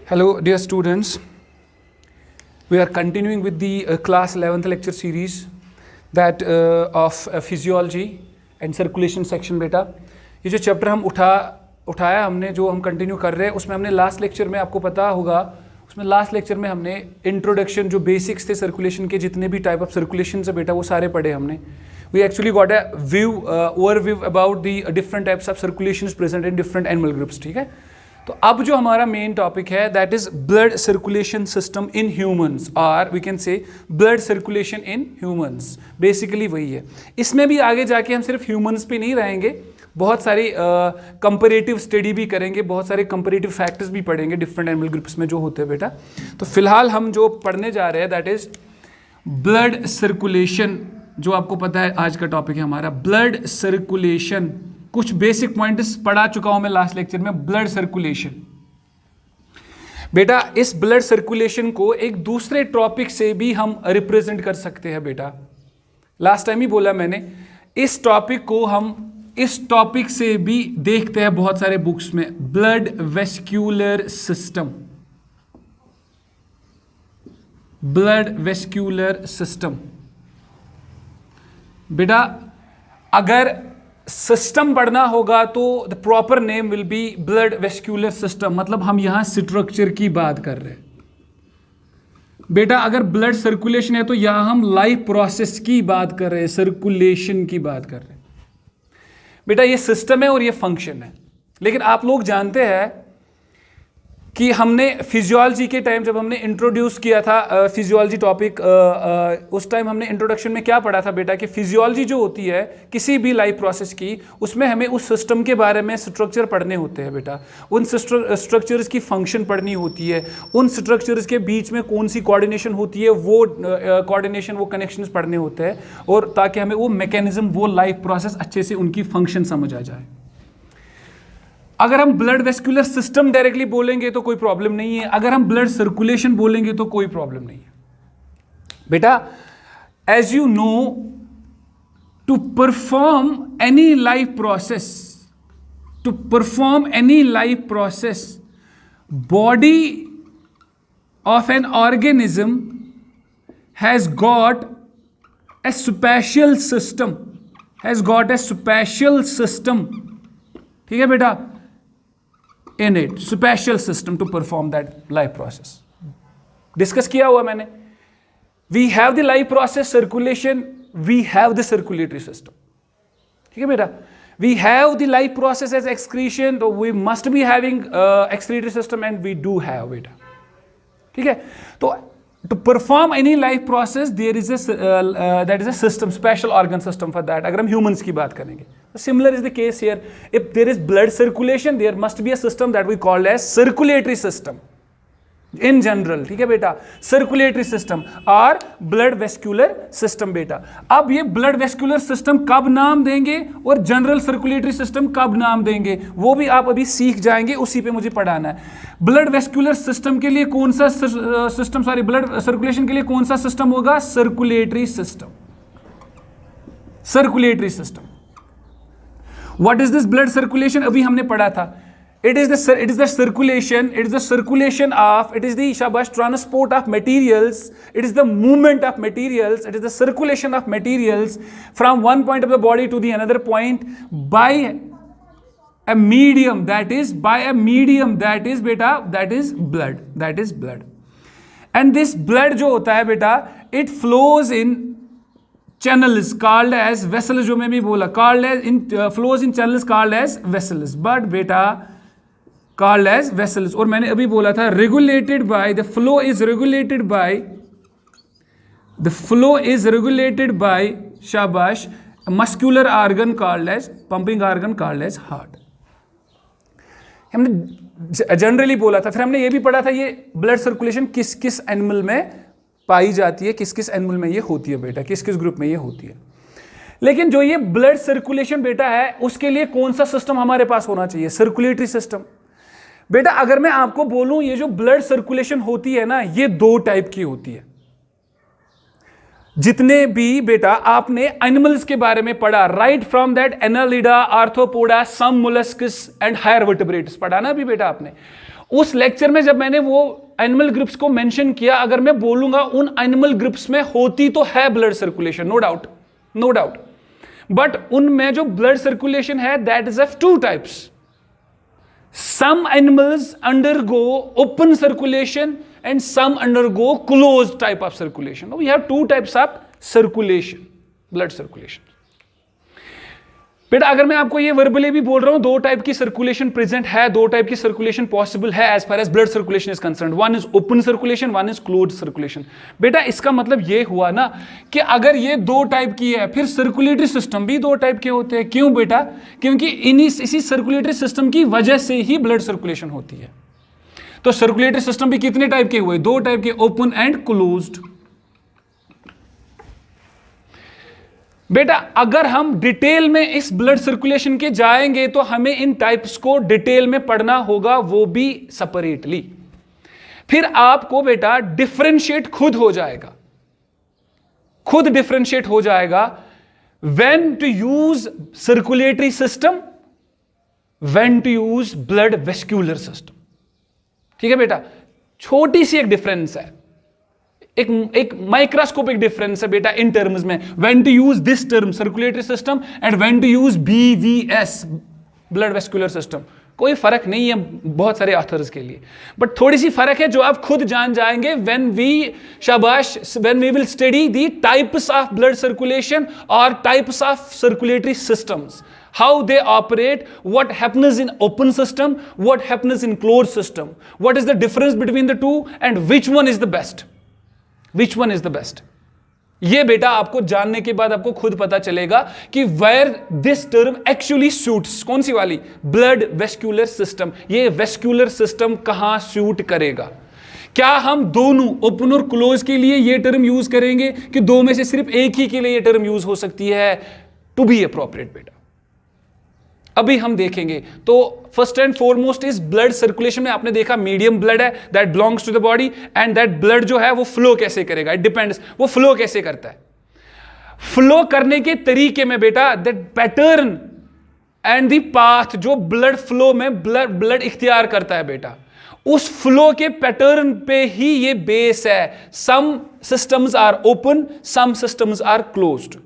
Hello, dear students. We are continuing with the class 11th lecture series that of physiology and circulation section. बेटा ये जो chapter हम उठाया हमने जो हम कंटिन्यू कर रहे हैं उसमें हमने लास्ट लेक्चर में आपको पता होगा उसमें लास्ट लेक्चर में हमने इंट्रोडक्शन जो बेसिक्स थे सर्कुलेशन के जितने भी टाइप ऑफ सर्कुलेशन से बेटा वो सारे पढ़े हमने. We actually got a overview about the different types of circulations present in different animal groups. ठीक है. तो अब जो हमारा मेन टॉपिक है that is blood circulation system in humans और we can say blood circulation in humans. Basically वही है. इसमें भी आगे जाके हम सिर्फ ह्यूमंस पे नहीं रहेंगे, बहुत सारी कंपैरेटिव स्टडी भी करेंगे, बहुत सारे कंपैरेटिव फैक्टर्स भी पढ़ेंगे डिफरेंट एनिमल ग्रुप्स में जो होते हैं बेटा. तो फिलहाल हम जो पढ़ने जा रहे हैं दैट इज ब्लड सर्कुलेशन. जो आपको पता है आज का टॉपिक है हमारा ब्लड सर्कुलेशन. कुछ बेसिक पॉइंट्स पढ़ा चुका हूं मैं लास्ट लेक्चर में. ब्लड सर्कुलेशन बेटा, इस ब्लड सर्कुलेशन को एक दूसरे टॉपिक से भी हम रिप्रेजेंट कर सकते हैं बेटा. लास्ट टाइम ही बोला मैंने, इस टॉपिक को हम इस टॉपिक से भी देखते हैं बहुत सारे बुक्स में. Blood vascular system, blood vascular system. बेटा अगर सिस्टम पढ़ना होगा तो the proper name will be blood vascular system. मतलब हम यहां स्ट्रक्चर की बात कर रहे हैं बेटा. अगर ब्लड सर्कुलेशन है तो यहां हम लाइफ प्रोसेस की बात कर रहे हैं, सर्कुलेशन की बात कर रहे हैं बेटा. ये सिस्टम है और ये फंक्शन है. लेकिन आप लोग जानते हैं कि हमने फिजियोलॉजी के टाइम जब हमने इंट्रोड्यूस किया था फिजियोलॉजी टॉपिक, उस टाइम हमने इंट्रोडक्शन में क्या पढ़ा था बेटा कि फिजियोलॉजी जो होती है किसी भी लाइफ प्रोसेस की उसमें हमें उस सिस्टम के बारे में स्ट्रक्चर पढ़ने होते हैं बेटा. उन स्ट्रक्चर्स की फंक्शन पढ़नी होती है, उन स्ट्रक्चर्स के बीच में कौन सी कोऑर्डिनेशन होती है वो कोऑर्डिनेशन वो कनेक्शंस पढ़ने होते हैं, और ताकि हमें वो मैकेनिज्म वो लाइफ प्रोसेस अच्छे से उनकी फंक्शन समझ आ जाए. अगर हम ब्लड वेस्कुलर सिस्टम डायरेक्टली बोलेंगे तो कोई प्रॉब्लम नहीं है, अगर हम ब्लड सर्कुलेशन बोलेंगे तो कोई प्रॉब्लम नहीं है बेटा. As you know, to perform any life process body of an organism has got a special system, ठीक है बेटा, in it, special system to perform that life process. Discuss किया हुआ मैंने. We have the life process circulation, we have the circulatory system. ठीक है बेटा. We have the life process as excretion, so we must be having excretory system and we do have बेटा. ठीक है. तो to perform any life process there is that is a system, special organ system for that. अगर हम humans की बात करेंगे similar is the case here. If there is blood circulation there must be a system that we call as circulatory system in general. ठीक है बेटा, circulatory system और blood vascular system बेटा. अब ये blood vascular system कब नाम देंगे और general circulatory system कब नाम देंगे वो भी आप अभी सीख जाएंगे, उसी पे मुझे पढ़ाना है. ब्लड वेस्कुलर सिस्टम के लिए कौन सा सिस्टम, सॉरी ब्लड सर्कुलेशन के लिए कौन सा सिस्टम होगा? Circulatory system. Circulatory system. What is this blood circulation? अभी हमने पढ़ा था. It is the circulation of, it is the shabash transport of materials, it is the movement of materials, it is the circulation of materials from one point of the body to the another point by a medium, that is beta, that is blood. And this blood जो होता है बेटा, it flows in channels called as vessels. जो मैं भी बोला flows in channels called as vessels, but बेटा called as vessels. और मैंने अभी बोला था the flow is regulated by shabash muscular organ called as pumping organ called as heart. हमने जनरली बोला था. फिर हमने ये भी पढ़ा था ये ब्लड सर्कुलेशन किस किस एनिमल में पाई जाती है, किस किस एनिमल में ये होती है बेटा, किस किस ग्रुप में ये होती है. लेकिन जो ये ब्लड सर्कुलेशन बेटा है उसके लिए कौन सा सिस्टम हमारे पास होना चाहिए? Circulatory system. बेटा अगर मैं आपको बोलूं ये जो ब्लड सर्कुलेशन होती है ना ये दो टाइप की होती है. जितने भी बेटा आपने एनिमल्स के बारे में पढ़ा, right from that annelida, arthropoda, some molluscs and higher vertebrates पढ़ा ना भी बेटा आपने, उस लेक्चर में जब मैंने वो एनिमल ग्रुप्स को मेंशन किया, अगर मैं बोलूंगा उन एनिमल ग्रुप्स में होती तो है blood circulation, no doubt, no doubt, but उनमें जो ब्लड सर्कुलेशन है that is of two types. Some animals undergo open circulation and some undergo closed type of circulation. We have two types of circulation, blood circulation. बेटा अगर मैं आपको ये verbally भी बोल रहा हूं, दो टाइप की सर्कुलेशन प्रेजेंट है, दो टाइप की सर्कुलेशन पॉसिबल है as far as blood circulation is concern. One is open circulation, one is closed circulation. बेटा इसका मतलब ये हुआ ना कि अगर ये दो टाइप की है, फिर सर्कुलेटरी सिस्टम भी दो टाइप के होते हैं. क्यों बेटा? क्योंकि इसी सर्कुलेटरी सिस्टम की वजह से ही ब्लड सर्कुलेशन होती है. तो सर्कुलेटरी सिस्टम भी कितने टाइप के हुए? दो टाइप के, ओपन एंड क्लोज्ड. बेटा अगर हम डिटेल में इस ब्लड सर्कुलेशन के जाएंगे तो हमें इन टाइप्स को डिटेल में पढ़ना होगा, वो भी सेपरेटली. फिर आपको बेटा डिफरेंशिएट खुद हो जाएगा, खुद डिफरेंशिएट हो जाएगा when to use circulatory system, when to use blood vascular system. ठीक है बेटा, छोटी सी एक डिफरेंस है, एक माइक्रोस्कोपिक डिफरेंस है बेटा इन टर्म्स में, when to use this term circulatory system and when to use BVS blood vascular system. कोई फर्क नहीं है बहुत सारे ऑथर्स के लिए, बट थोड़ी सी फर्क है जो आप खुद जान जाएंगे when we will study the types of blood circulation और types of circulatory systems, how they operate, what happens in open system, what happens in closed system, what is the difference between the two and which one is the best. Which one is the best? ये बेटा आपको जानने के बाद आपको खुद पता चलेगा कि where this term actually suits. कौन सी वाली? Blood vascular system. ये वेस्क्यूलर सिस्टम कहां सूट करेगा? क्या हम दोनों ओपन और क्लोज के लिए ये टर्म यूज करेंगे कि दो में से सिर्फ एक ही के लिए ये टर्म यूज हो सकती है? टू बी अप्रोप्रिएट बेटा अभी हम देखेंगे. तो first and foremost is blood circulation में आपने देखा मीडियम ब्लड है that belongs to the body, and that blood जो है वो फ्लो कैसे करेगा? It depends. वो फ्लो कैसे करता है? फ्लो करने के तरीके में बेटा that pattern and the path जो ब्लड फ्लो में ब्लड इख्तियार करता है बेटा, उस फ्लो के पैटर्न पे ही ये बेस है. Some systems are open, some systems are closed.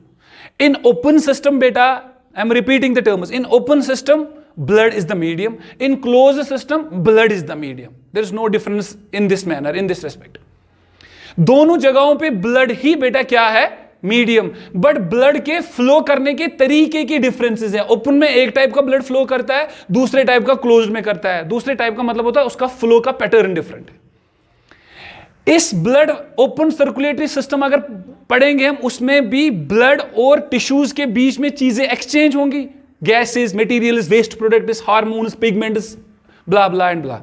In open system बेटा, I'm repeating the terms. In open system, blood is the medium. In closed system, blood is the medium. There is no difference in this manner, in this respect. दोनों जगहों पे blood ही बेटा क्या है? Medium. But blood के flow करने के तरीके की डिफरेंसेस है. ओपन में एक टाइप का ब्लड फ्लो करता है, दूसरे टाइप का क्लोज्ड में करता है. दूसरे टाइप का मतलब होता है उसका फ्लो का पैटर्न डिफरेंट है. इस ब्लड ओपन सर्कुलेटरी सिस्टम अगर पढ़ेंगे हम, उसमें भी ब्लड और टिश्यूज के बीच में चीजें एक्सचेंज होंगी, gases, materials, waste products, hormones, pigments, blah blah and blah.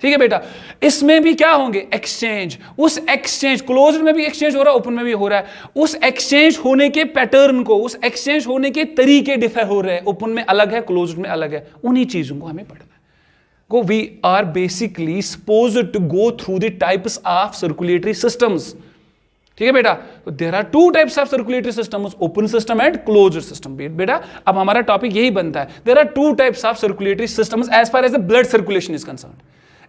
ठीक है बेटा, इसमें भी क्या होंगे? एक्सचेंज. उस एक्सचेंज क्लोज्ड में भी एक्सचेंज हो रहा है, ओपन में भी हो रहा है. उस एक्सचेंज होने के पैटर्न को, उस एक्सचेंज होने के तरीके डिफर हो रहे हैं. ओपन में अलग है, क्लोज्ड में अलग है. उन्हीं चीजों को हमें पढ़ना है. We are basically supposed to go through the types of circulatory systems. ठीक है बेटा, there are two types of circulatory systems, open system and closed system. बेटा अब हमारा टॉपिक यही बनता है. There are two types of circulatory systems as far as the blood circulation is concerned.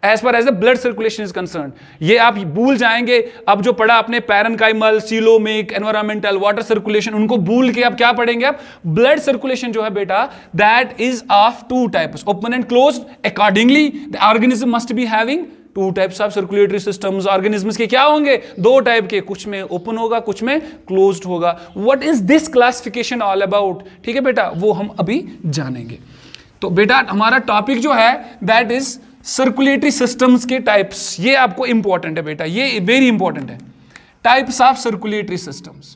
As far as the blood circulation is concerned, ये आप भूल जाएंगे. अब जो पढ़ा आपने parenchymal, coelomic, environmental, water circulation, उनको भूल के अब क्या पढ़ेंगे? आप ब्लड सर्कुलेशन जो है बेटा that is of two types, open and closed. Accordingly the organism must be having to types of circulatory systems. Organisms के क्या होंगे? दो टाइप के, कुछ में ओपन होगा, कुछ में क्लोज्ड होगा. What is this classification all about? ठीक है बेटा, वो हम अभी जानेंगे. तो बेटा हमारा टॉपिक जो है दैट इज सर्कुलेटरी सिस्टम्स के टाइप्स. ये आपको इंपॉर्टेंट है बेटा, ये वेरी इंपॉर्टेंट है. Types of circulatory systems,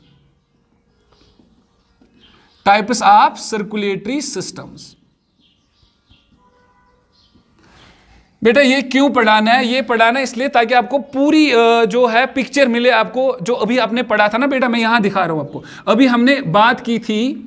types of circulatory systems. बेटा ये क्यों पढ़ाना है? ये पढ़ाना इसलिए ताकि आपको पूरी जो है पिक्चर मिले आपको. जो अभी आपने पढ़ा था ना बेटा, मैं यहां दिखा रहा हूं आपको. अभी हमने बात की थी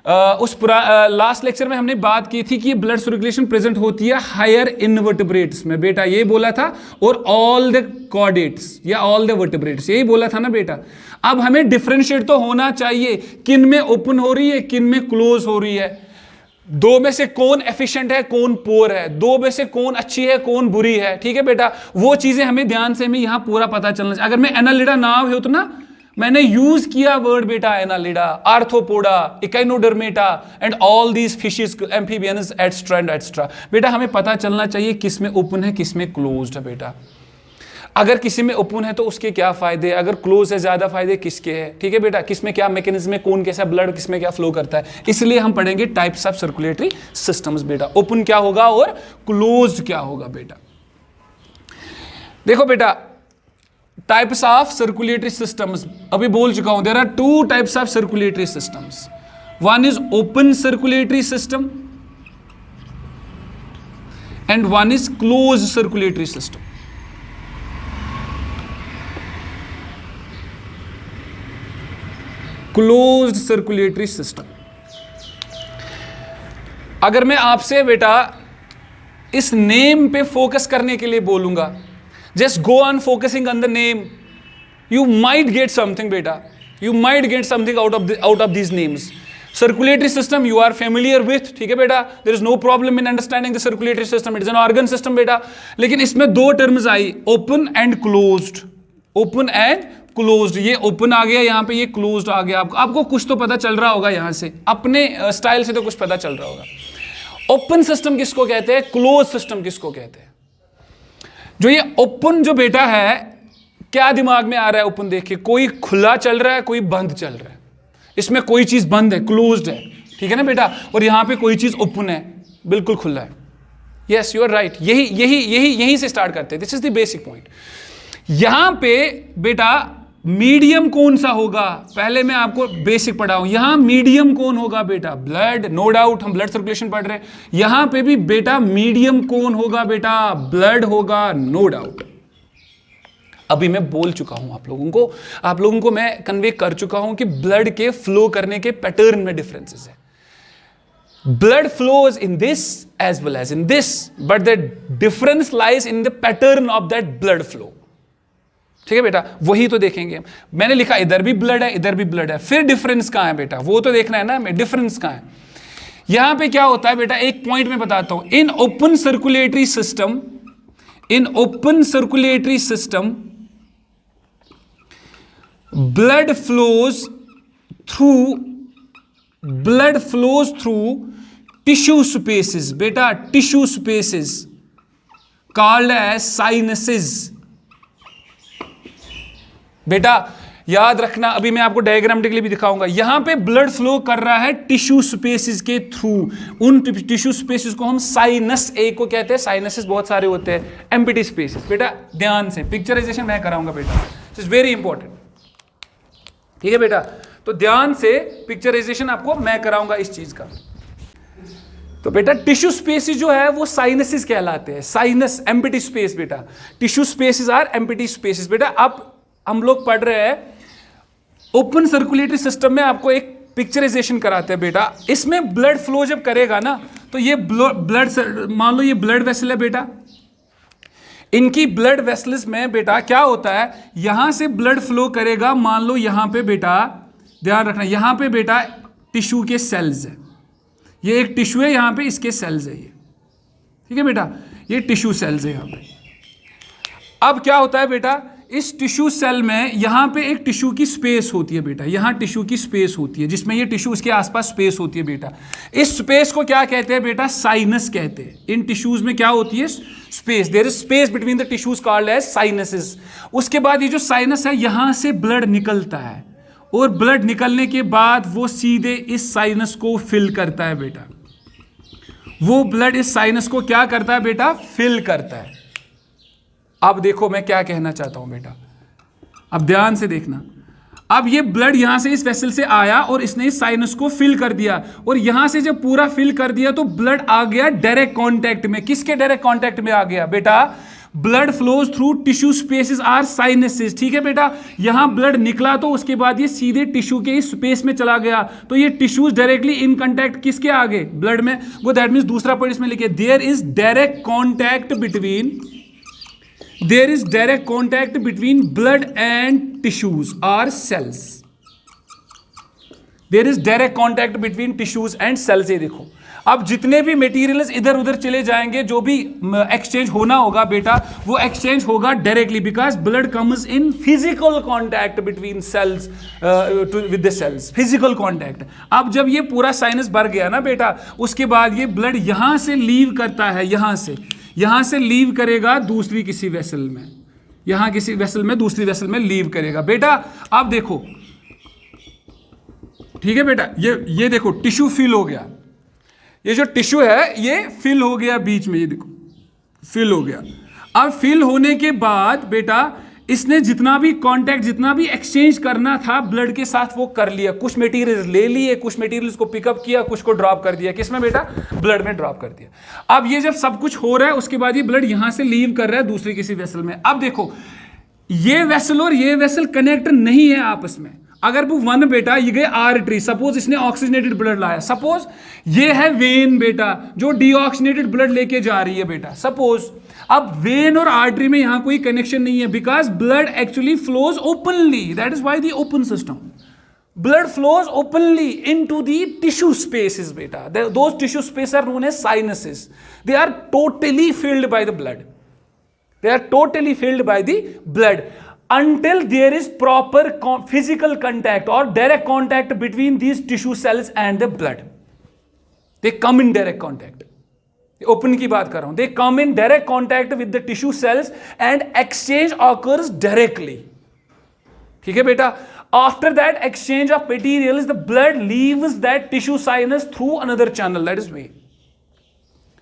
उस लास्ट लेक्चर में हमने बात की थी कि ब्लड सर्कुलेशन प्रेजेंट होती है हायर इनवर्टिब्रेट्स में बेटा, ये बोला था, और ऑल द कॉर्डेट्स या ऑल द वर्टिब्रेट्स, यही बोला था ना बेटा. अब हमें डिफरेंशिएट तो होना चाहिए, किन में ओपन हो रही है, किन में क्लोज हो रही है. दो में से कौन एफिशिएंट है, कौन पोर है, दो में से कौन अच्छी है, कौन बुरी है, ठीक है बेटा। वो चीजें हमें ध्यान से हमें यहां पूरा पता चलना चाहिए। अगर मैं एनालिडा ना हो तो ना, मैंने यूज किया वर्ड बेटा Annelida, Arthropoda, Echinodermata and all these fishes, amphibians etcetera and etcetera. बेटा हमें पता चलना चाहिए किस में ओपन है, किस में क्लोज्ड है बेटा। अगर किसी में ओपन है तो उसके क्या फायदे, अगर क्लोज है ज्यादा फायदे किसके हैं, ठीक है बेटा। किस में क्या मैकेनिज्म है, कौन कैसा ब्लड किस में क्या फ्लो करता है। इसलिए हम पढ़ेंगे टाइप्स ऑफ सर्कुलेटरी सिस्टम्स बेटा। ओपन क्या होगा और क्लोज्ड क्या होगा बेटा। देखो बेटा, टाइप्स ऑफ सर्कुलेटरी सिस्टम्स अभी बोल चुका हूं। There are two types of circulatory systems. One is open circulatory system and one is close circulatory system. Closed circulatory system. अगर मैं आपसे बेटा इस नेम पे फोकस करने के लिए बोलूंगा, just go on focusing on the name, you might get something बेटा, you might get something out of these names. Circulatory system you are familiar with, ठीक है बेटा, there is no problem in understanding the circulatory system, it is an organ system बेटा। लेकिन इसमें दो terms आई, open and closed. Open and closed, ये open आ गया यहां पे, ये क्लोज्ड आ गया। आपको कुछ तो पता चल रहा होगा यहां से, अपने स्टाइल से तो कुछ पता चल रहा होगा। ओपन सिस्टम किसको कहते हैं, क्लोज सिस्टम किसको कहते हैं। जो ये ओपन जो बेटा है, क्या दिमाग में आ रहा है ओपन देख के, कोई खुला चल रहा है, कोई बंद चल रहा है। इसमें कोई चीज बंद है, क्लोज्ड है, ठीक है ना बेटा। और यहां पे कोई चीज ओपन है, बिल्कुल खुला है। यस यू आर राइट, यही से स्टार्ट करते हैं। This is the basic point. यहां पे बेटा मीडियम कौन सा होगा, पहले मैं आपको बेसिक पढ़ाऊं। यहां मीडियम कौन होगा बेटा, ब्लड, नो डाउट हम ब्लड सर्कुलेशन पढ़ रहे हैं। यहां पे भी बेटा मीडियम कौन होगा बेटा, ब्लड होगा, नो डाउट। अभी मैं बोल चुका हूं आप लोगों को मैं कन्वे कर चुका हूं कि ब्लड के फ्लो करने के पैटर्न में डिफरेंसेस है। Blood flows in this as well as in this, but the difference lies in the pattern of that blood flow, ठीक है बेटा। वही तो देखेंगे। मैंने लिखा इधर भी ब्लड है, इधर भी ब्लड है, फिर डिफरेंस कहां है बेटा, वो तो देखना है ना हमें, डिफरेंस कहां है। यहां पे क्या होता है बेटा, एक पॉइंट में बताता हूं। In open circulatory system, in open circulatory system blood flows through tissue spaces बेटा, tissue spaces called as sinuses. बेटा याद रखना, अभी मैं आपको डायग्रामेटिकली भी दिखाऊंगा। यहां पे ब्लड फ्लो कर रहा है टिश्यू स्पेसेस के थ्रू। उन टिश्यू स्पेसेस को हम साइनस ए को कहते हैं। साइनसेस बहुत सारे होते हैं, एम्प्टी स्पेसेस। बेटा ध्यान से पिक्चराइजेशन मैं कराऊंगा बेटा, इट इज वेरी इंपॉर्टेंट, ठीक है बेटा। तो ध्यान से पिक्चराइजेशन आपको मैं कराऊंगा इस चीज का। तो बेटा टिश्यू स्पेसेस जो है वो साइनसेस कहलाते हैं। साइनस एम्प्टी स्पेस बेटा, tissue spaces are empty spaces बेटा। अब हम लोग पढ़ रहे हैं ओपन सर्कुलेटरी सिस्टम में, आपको एक पिक्चराइजेशन कराते हैं बेटा। इसमें ब्लड फ्लो जब करेगा ना, तो ये ब्लड, मान लो ये ब्लड वेसल है बेटा। इनकी ब्लड वेसल्स में बेटा क्या होता है, यहां से ब्लड फ्लो करेगा। मान लो यहां पे बेटा, ध्यान रखना, यहां पे बेटा टिश्यू के सेल्स है, ये एक टिश्यू है, यहां पे इसके सेल्स है ये, ठीक है बेटा, ये टिश्यू सेल्स है यहां पे। अब क्या होता है बेटा, इस टिश्यू सेल में यहां पे एक टिश्यू की स्पेस होती है बेटा, यहां टिश्यू की स्पेस होती है, जिसमें ये टिश्यू उसके आसपास स्पेस होती है बेटा। इस स्पेस को क्या कहते हैं बेटा, साइनस कहते हैं। इन टिश्यूज में क्या होती है, space. There is space between the tissues called as sinuses. उसके बाद ये जो साइनस है, यहां से ब्लड निकलता है, और ब्लड निकलने के बाद वो सीधे इस साइनस को फिल करता है बेटा। वो ब्लड इस साइनस को क्या करता है बेटा, फिल करता है। अब देखो मैं क्या कहना चाहता हूं बेटा, अब ध्यान से देखना। अब ये ब्लड यहां से इस वेसल से आया और इसने इस साइनस को फिल कर दिया, और यहां से जब पूरा फिल कर दिया तो ब्लड आ गया डायरेक्ट कांटेक्ट में। किसके डायरेक्ट कांटेक्ट में आ गया बेटा, blood flows through tissue spaces are sinuses, ठीक है बेटा। यहां ब्लड निकला तो उसके बाद ये सीधे टिश्यू के इस स्पेस में चला गया, तो ये टिश्यूज डायरेक्टली इन कांटेक्ट किसके आगे, ब्लड में। वो दैट मींस दूसरा पॉइंट इसमें लिखे, there is direct contact between, there is direct contact between blood and tissues or cells. There is direct contact between tissues and cells. ये देखो, अब जितने भी मटेरियल्स इधर उधर चले जाएंगे, जो भी एक्सचेंज होना होगा बेटा, वो एक्सचेंज होगा directly, because blood comes in physical contact between cells with the cells, physical contact. अब जब ये पूरा साइनस भर गया ना बेटा, उसके बाद ये ब्लड यहां से लीव करता है, यहां से लीव करेगा दूसरी किसी वेसल में, यहां किसी वेसल में, दूसरी वेसल में लीव करेगा बेटा। अब देखो, ठीक है बेटा, ये देखो टिश्यू फिल हो गया, ये जो टिश्यू है ये फिल हो गया बीच में, ये देखो फिल हो गया। अब फिल होने के बाद बेटा इसने जितना भी कांटेक्ट, जितना भी एक्सचेंज करना था ब्लड के साथ वो कर लिया। कुछ मटेरियल्स ले लिए, कुछ मटेरियल्स को पिकअप किया, कुछ को ड्रॉप कर दिया। किसमें बेटा? ब्लड में ड्रॉप कर दिया। अब ये जब सब कुछ हो रहा है उसके बाद ये ब्लड यहां से लीव कर रहा है दूसरी किसी वेसल में। अब देखो ये वेसल और ये वेसल कनेक्ट नहीं है आपस में। अगर वो वन बेटा ये गए आर्टरी, सपोज इसने ऑक्सीजनेटेड ब्लड लाया, सपोज ये है वेन बेटा जो डीऑक्सीजनेटेड ब्लड लेके जा रही है बेटा, सपोज। अब वेन और आर्टरी में यहां कोई कनेक्शन नहीं है, because blood actually flows openly, that is why the open system. Blood flows openly into the tissue spaces beta. Those tissue spaces are known as sinuses. They are totally filled by the blood. They are totally filled by the blood until there is proper physical contact or direct contact between these tissue cells and the blood. They come in direct contact. Open की बात कर रहा हूं. They come in direct contact with the tissue cells and exchange occurs directly. ठीक है बेटा? After that exchange of materials, the blood leaves that tissue sinus through another channel. That is vein.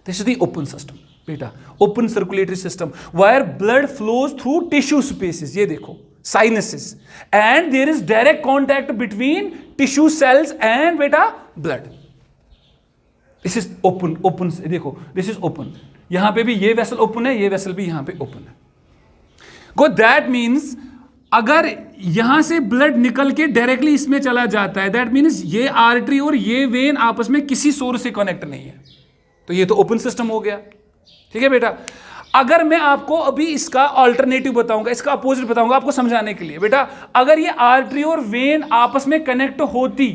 This is the open system, beta. Open circulatory system where blood flows through tissue spaces. ये देखो, sinuses, and there is direct contact between tissue cells and beta blood. This is open. Open. देखो, this is open. यहाँ पे भी ये vessel open है, ये vessel भी यहाँ पे open है. Go. That means अगर यहां से ब्लड निकल के डायरेक्टली इसमें चला जाता है, दैट मीन्स ये आर्टरी और ये वेन आपस में किसी सोर्स से कनेक्ट नहीं है, तो ये तो ओपन सिस्टम हो गया। ठीक है बेटा? अगर मैं आपको अभी इसका ऑल्टरनेटिव बताऊंगा, इसका अपोजिट बताऊंगा आपको समझाने के लिए बेटा, अगर ये आर्टरी और वेन आपस में कनेक्ट होती,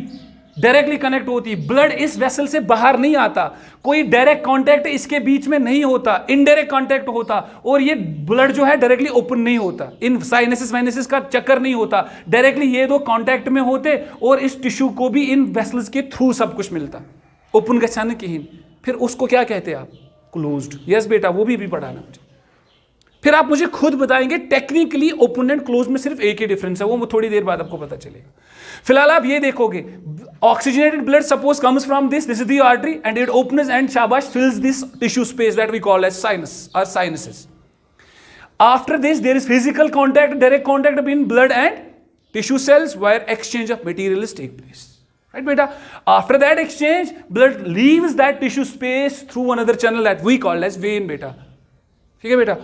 डायरेक्टली कनेक्ट होती, ब्लड इस वेसल से बाहर नहीं आता, कोई डायरेक्ट कांटेक्ट इसके बीच में नहीं होता, इनडायरेक्ट कांटेक्ट होता, और ये ब्लड जो है डायरेक्टली ओपन नहीं होता, इन साइनसिस वाइनसिस का चक्कर नहीं होता, डायरेक्टली ये दो कांटेक्ट में होते और इस टिश्यू को भी इन वेसल्स के थ्रू सब कुछ मिलता, ओपन गच्छान की, फिर उसको क्या कहते हैं आप? क्लोज्ड। यस बेटा, वो भी पढ़ाना मुझे। फिर आप मुझे खुद बताएंगे टेक्निकली ओपन एंड क्लोज में सिर्फ एक ही डिफरेंस है, वो थोड़ी देर बाद आपको पता चलेगा। फिलहाल आप ये देखोगे, oxygenated blood suppose comes from this is the artery and it opens and shabash fills this tissue space that we call as sinus or sinuses. After this there is physical contact, direct contact between blood and tissue cells where exchange of materials take place. Right beta? After that exchange, blood leaves that tissue space through another channel that we call as vein beta. ठीक है बेटा?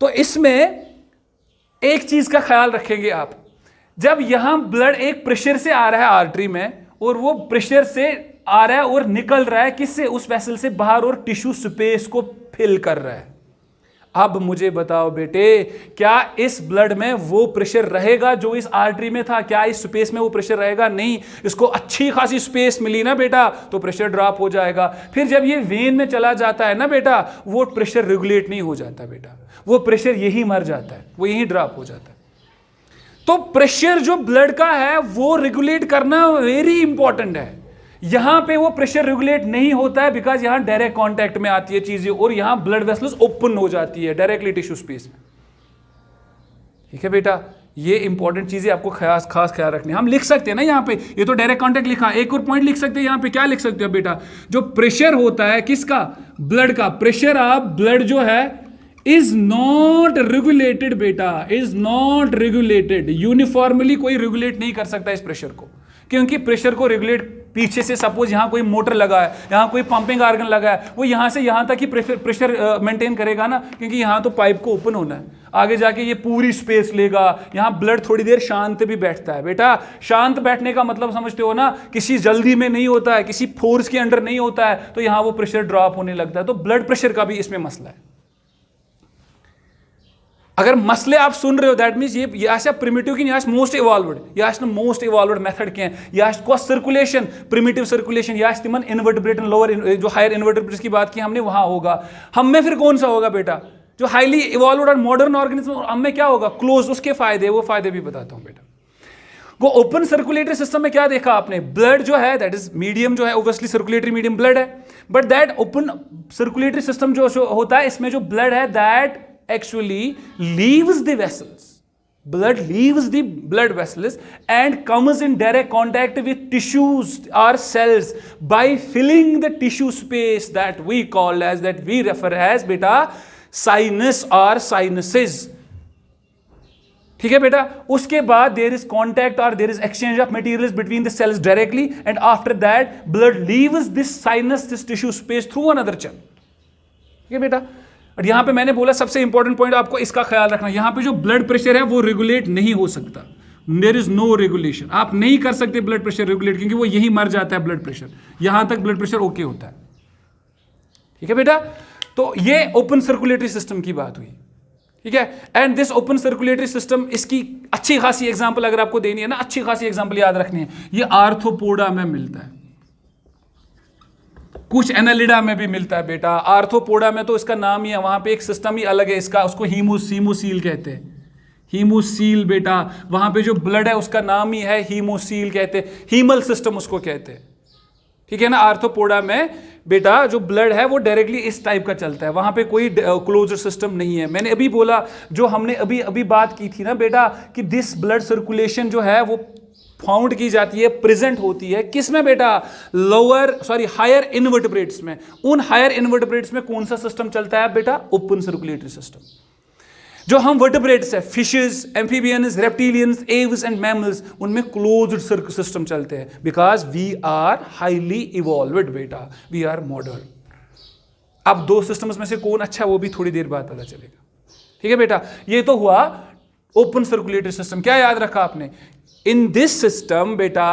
तो इसमें एक चीज का ख्याल रखेंगे आप, जब यहां ब्लड एक प्रेशर से आ रहा है आर्टरी में और वो प्रेशर से आ रहा है और निकल रहा है किससे? उस वेसल से बाहर और टिश्यू स्पेस को फिल कर रहा है। अब मुझे बताओ बेटे, क्या इस ब्लड में वो प्रेशर रहेगा जो इस आर्टरी में था? क्या इस स्पेस में वो प्रेशर रहेगा? नहीं। इसको अच्छी खासी स्पेस मिली ना बेटा, तो प्रेशर ड्रॉप हो जाएगा। फिर जब ये वेन में चला जाता है ना बेटा, वो प्रेशर रेगुलेट नहीं हो जाता बेटा, वो प्रेशर यही मर जाता है, वो यही ड्रॉप हो जाता है। तो प्रेशर जो ब्लड का है वो रेगुलेट करना वेरी इंपॉर्टेंट है। यहां पे वो प्रेशर रेगुलेट नहीं होता है बिकॉज यहां डायरेक्ट कांटेक्ट में आती है चीजें और यहां ब्लड वेसल्स ओपन हो जाती है डायरेक्टली टिश्यू स्पेस में। ठीक है बेटा? ये इंपॉर्टेंट चीजें आपको खास ख्याल रखनी है। हम लिख सकते हैं ना यहाँ पे, ये तो डायरेक्ट कांटेक्ट लिखा, एक और पॉइंट लिख सकते हैं यहाँ पे। क्या लिख सकते हो बेटा? जो प्रेशर होता है किसका? ब्लड का प्रेशर। आप ब्लड जो है इज नॉट रेगुलेटेड बेटा, इज नॉट रेगुलेटेड यूनिफॉर्मली। कोई रेगुलेट नहीं कर सकता इस प्रेशर को, क्योंकि प्रेशर को रेगुलेट पीछे से, सपोज यहां कोई मोटर लगा है, यहां कोई पंपिंग ऑर्गन लगा है, वो यहां से यहां तक ही प्रेशर मेंटेन करेगा ना, क्योंकि यहां तो पाइप को ओपन होना है, आगे जाके ये पूरी स्पेस लेगा। यहां ब्लड थोड़ी देर शांत भी बैठता है बेटा। शांत बैठने का मतलब समझते हो ना, किसी जल्दी में नहीं होता है, किसी फोर्स के अंडर नहीं होता है, तो यहां वो प्रेशर ड्रॉप होने लगता है। तो ब्लड प्रेशर का भी इसमें मसला है। अगर मसले आप सुन रहे हो दैट मीन्स ये आशा प्रिमिटिव कि यह मोस्ट इवॉल्वड, यह मोस्ट इवॉल्वड मेथड क्या यह सर्कुलेशन प्रिमिटिव सर्कुलेशन यह तिमन इन्वर्टिब्रेट लोअर जो हायर इन्वर्टिब्रेट्स की बात की हमने वहां होगा। हम में फिर कौन सा होगा बेटा? जो हाईली इवॉल्वड और मॉडर्न ऑर्गेनिज्म, हम में क्या होगा? क्लोज। उसके फायदे, वो फायदे भी बताता हूं बेटा। वो ओपन सर्कुलेटरी सिस्टम में क्या देखा आपने? ब्लड जो है दैट इज मीडियम जो है ओब्वियसली सर्कुलेटरी मीडियम ब्लड है, but that open circulatory system जो होता है इसमें जो ब्लड है that actually leaves the vessels. Blood leaves the blood vessels and comes in direct contact with tissues or cells by filling the tissue space that we call as, that we refer as beta sinus or sinuses. ठीक है बेटा? उसके बाद there is contact or there is exchange of materials between the cells directly, and after that blood leaves this sinus, this tissue space through another channel. ठीक है बेटा? और यहां पे मैंने बोला सबसे इंपॉर्टेंट पॉइंट आपको इसका ख्याल रखना, यहां पे जो ब्लड प्रेशर है वो रेगुलेट नहीं हो सकता। देयर इज नो रेगुलेशन, आप नहीं कर सकते ब्लड प्रेशर रेगुलेट, क्योंकि वो यही मर जाता है ब्लड प्रेशर, यहां तक ब्लड प्रेशर ओके होता है। ठीक है बेटा? तो ये ओपन सर्कुलेटरी सिस्टम की बात हुई। ठीक है? And this open circulatory system, इसकी अच्छी खासी एग्जांपल अगर आपको देनी है ना, अच्छी खासी एग्जांपल याद रखनी है, ये आर्थ्रोपोडा में मिलता है, कुछ एनालिडा में भी मिलता है बेटा। आर्थ्रोपोडा में तो इसका नाम ही है, वहां पे एक सिस्टम ही अलग है इसका, उसको हीमोसील कहते हैं, हीमोसील बेटा। वहां पे जो ब्लड है उसका नाम ही है हीमोसील कहते हैं, हीमल सिस्टम उसको कहते हैं। ठीक है ना? आर्थ्रोपोडा में बेटा जो ब्लड है वो डायरेक्टली इस टाइप का चलता है, वहां पे कोई क्लोज्ड सिस्टम नहीं है। मैंने अभी बोला, जो हमने अभी बात की थी ना बेटा, कि दिस ब्लड सर्कुलेशन जो है वो फाउंड की जाती है, प्रेजेंट होती है किस में बेटा? हायर इनवर्टिब्रेट्स में। उन हायर इनवर्टिब्रेट्स में कौन सा सिस्टम चलता है बेटा? Open circulatory system. जो हम वर्टिब्रेट्स है, fishes, amphibians, reptilians, aves and mammals, उनमें क्लोज्ड सिस्टम चलते हैं, because we are highly evolved बेटा, वी आर मॉडर्न। अब दो सिस्टम्स में से कौन अच्छा है वो भी थोड़ी देर बाद पता चलेगा। ठीक है बेटा? ये तो हुआ ओपन सर्कुलेटरी सिस्टम। क्या याद रखा आपने? In this system, beta,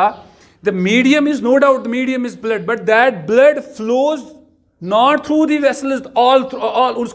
the medium is no doubt the medium is blood, but that blood flows not through the vessels all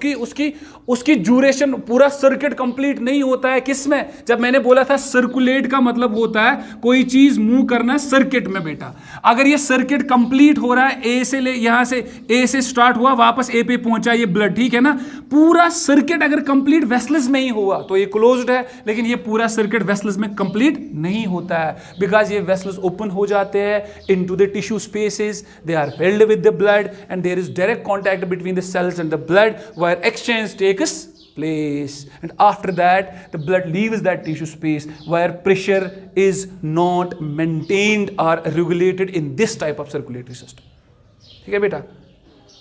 उसकी ड्यूरेशन पूरा सर्किट कंप्लीट नहीं होता है किसमें? जब मैंने बोला था सर्कुलेट का मतलब होता है कोई चीज मूव करना सर्किट में बेटा। अगर ये सर्किट कंप्लीट हो रहा है, ए से ले, यहां से ए से स्टार्ट हुआ, वापस ए पे पहुंचा ये ब्लड, ठीक है ना? पूरा सर्किट अगर कंप्लीट वेसल्स में ही हुआ तो ये क्लोज्ड है, लेकिन ये पूरा सर्किट वेसल्स में कंप्लीट नहीं होता है, बिकॉज ये वेसल्स ओपन हो जाते हैं into the tissue spaces, they are filled with the blood and there is direct contact between the cells and the blood where exchange takes place, and after that the blood leaves that tissue space where pressure is not maintained or regulated in this type of circulatory system. ठीक है बेटा?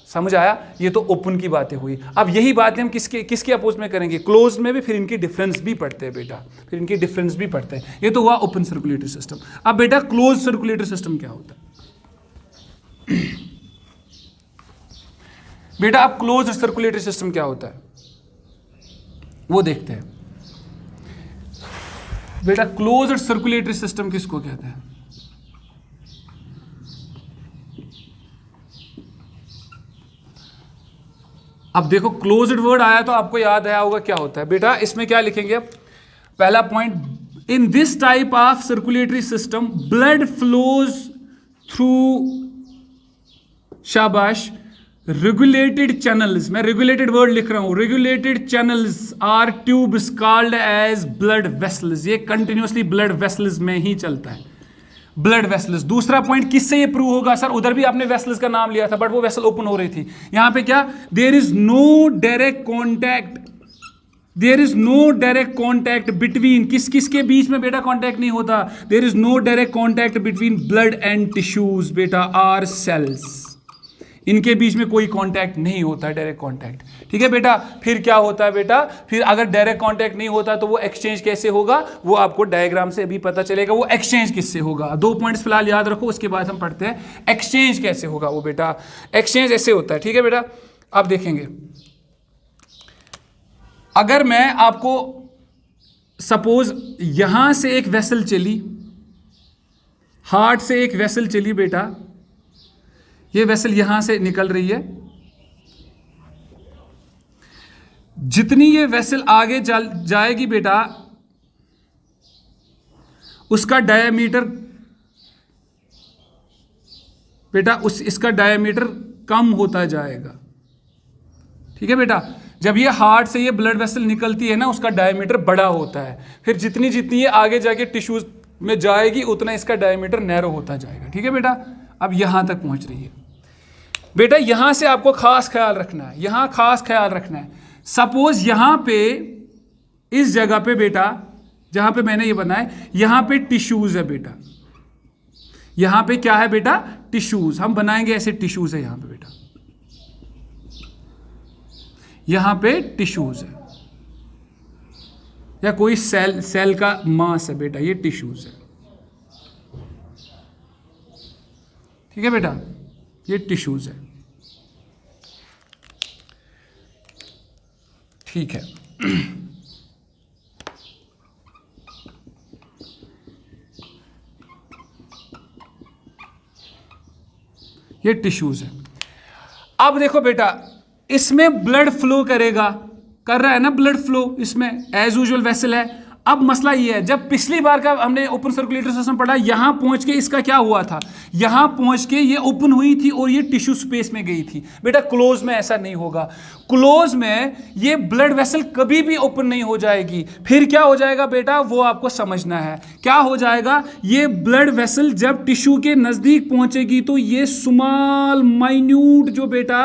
समझ आया? ये तो open की बातें हुई। अब यही बातें हम किसके अपोज में करेंगे? क्लोज में भी। फिर इनकी डिफरेंस भी पढ़ते हैं बेटा, फिर इनकी डिफरेंस भी पढ़ते हैं। ये तो हुआ ओपन सर्कुलेटरी सिस्टम। अब बेटा क्लोज सर्कुलेटरी सिस्टम क्या होता है? बेटा अब क्लोज सर्कुलेटरी सिस्टम क्या होता है वो देखते हैं। बेटा क्लोज सर्कुलेटरी सिस्टम किसको कहते हैं? अब देखो क्लोज्ड वर्ड आया तो आपको याद आया होगा क्या होता है बेटा। इसमें क्या लिखेंगे? अब पहला point, in this type of circulatory system blood flows through, शाबाश, regulated channels, मैं regulated word लिख रहा हूं, regulated channels are tubes called as blood vessels। ये continuously blood vessels में ही चलता है, blood vessels। दूसरा पॉइंट किससे ये प्रूव होगा? सर उधर भी आपने vessels का नाम लिया था, बट वो वेसल ओपन हो रही थी। यहां पे क्या? there is no direct contact between, किसके बीच में बेटा कांटेक्ट नहीं होता? there is no direct contact between blood and tissues बेटा or cells, इनके बीच में कोई कांटेक्ट नहीं होता है, डायरेक्ट कांटेक्ट। ठीक है बेटा? फिर क्या होता है बेटा? फिर अगर डायरेक्ट कांटेक्ट नहीं होता तो वो एक्सचेंज कैसे होगा? वो आपको डायग्राम से अभी पता चलेगा। वो एक्सचेंज किससे होगा? दो पॉइंट्स फिलहाल याद रखो, उसके बाद हम पढ़ते हैं एक्सचेंज कैसे होगा वो बेटा। एक्सचेंज ऐसे होता है, ठीक है बेटा? आप देखेंगे, अगर मैं आपको सपोज यहां से एक वेसल चली, हार्ट से एक वेसल चली बेटा, ये वेसल यहां से निकल रही है, जितनी ये वेसल आगे जाएगी बेटा, उसका डायमीटर बेटा इसका डायमीटर कम होता जाएगा। ठीक है बेटा, जब ये हार्ट से ये ब्लड वेसल निकलती है ना, उसका डायमीटर बड़ा होता है। फिर जितनी जितनी ये आगे जाके टिश्यूज में जाएगी उतना इसका डायमीटर नैरो होता जाएगा। ठीक है बेटा, अब यहां तक पहुंच रही है बेटा। यहां से आपको खास ख्याल रखना है, यहां खास ख्याल रखना है। सपोज यहां पे इस जगह पे बेटा, जहां पे मैंने ये बनाया, यहां पे टिश्यूज है बेटा। यहां पे क्या है बेटा? टिश्यूज। हम बनाएंगे ऐसे टिश्यूज है यहां पे बेटा, यहां पे टिश्यूज है, या कोई सेल का मास है बेटा, ये टिश्यूज है। ठीक है बेटा, ये टिश्यूज है। ठीक है, ये टिश्यूज है। अब देखो बेटा, इसमें ब्लड फ्लो करेगा, कर रहा है ना ब्लड फ्लो, इसमें एज यूजुअल वेसल है। अब मसला ये है, जब पिछली बार का हमने ओपन सर्कुलेटरी सिस्टम पढ़ा, यहां पहुंच के इसका क्या हुआ था, यहां पहुंच के ये ओपन हुई थी और ये टिश्यू स्पेस में गई थी। बेटा क्लोज में ऐसा नहीं होगा, क्लोज में ये ब्लड वेसल कभी भी ओपन नहीं हो जाएगी। फिर क्या हो जाएगा बेटा, वो आपको समझना है। क्या हो जाएगा, ये ब्लड वेसल जब टिश्यू के नजदीक पहुंचेगी तो ये स्मॉल माइन्यूट जो बेटा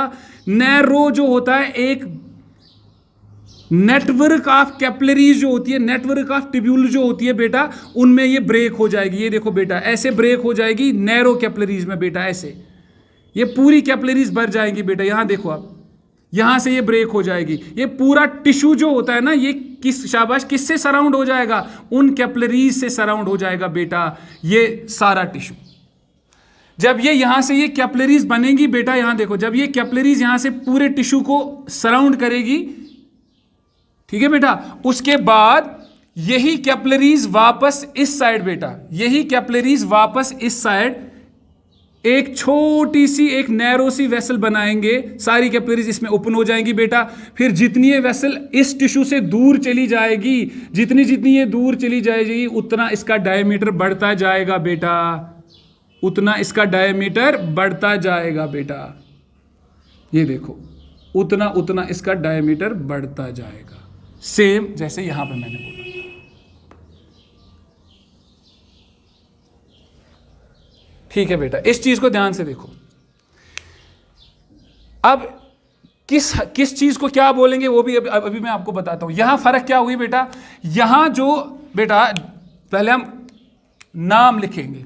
नैरो जो होता है, एक नेटवर्क ऑफ कैपिलरीज जो होती है, नेटवर्क ऑफ ट्यूब्यूल जो होती है बेटा, उनमें ये ब्रेक हो जाएगी। ये देखो बेटा, ऐसे ब्रेक हो जाएगी नैरो कैपिलरीज में बेटा, ऐसे ये पूरी कैपिलरीज भर जाएंगी बेटा। यहां देखो आप, यहां से ये ब्रेक हो जाएगी। ये पूरा टिश्यू जो होता है ना, ये शाबाश किससे सराउंड हो जाएगा, उन कैपिलरीज से सराउंड हो जाएगा बेटा, ये सारा टिश्यू। जब ये यहां से ये कैपिलरीज बनेंगी बेटा, यहां देखो, जब ये कैपिलरीज यहां से पूरे टिश्यू को सराउंड करेगी, ठीक है बेटा, उसके बाद यही कैपिलरीज वापस इस साइड बेटा, यही कैपिलरीज वापस इस साइड एक छोटी सी, एक नैरो सी वेसल बनाएंगे। सारी कैपिलरीज इसमें ओपन हो जाएंगी बेटा। फिर जितनी ये वेसल इस टिश्यू से दूर चली जाएगी, जितनी जितनी ये दूर चली जाएगी, उतना इसका डायमीटर बढ़ता जाएगा बेटा, उतना इसका डायमीटर बढ़ता जाएगा बेटा। ये देखो, उतना उतना इसका डायमीटर बढ़ता जाएगा, सेम जैसे यहां पे मैंने बोला। ठीक है बेटा, इस चीज को ध्यान से देखो। अब किस चीज को क्या बोलेंगे वो भी अभी मैं आपको बताता हूं। यहां फर्क क्या हुई बेटा, यहां जो बेटा, पहले हम नाम लिखेंगे।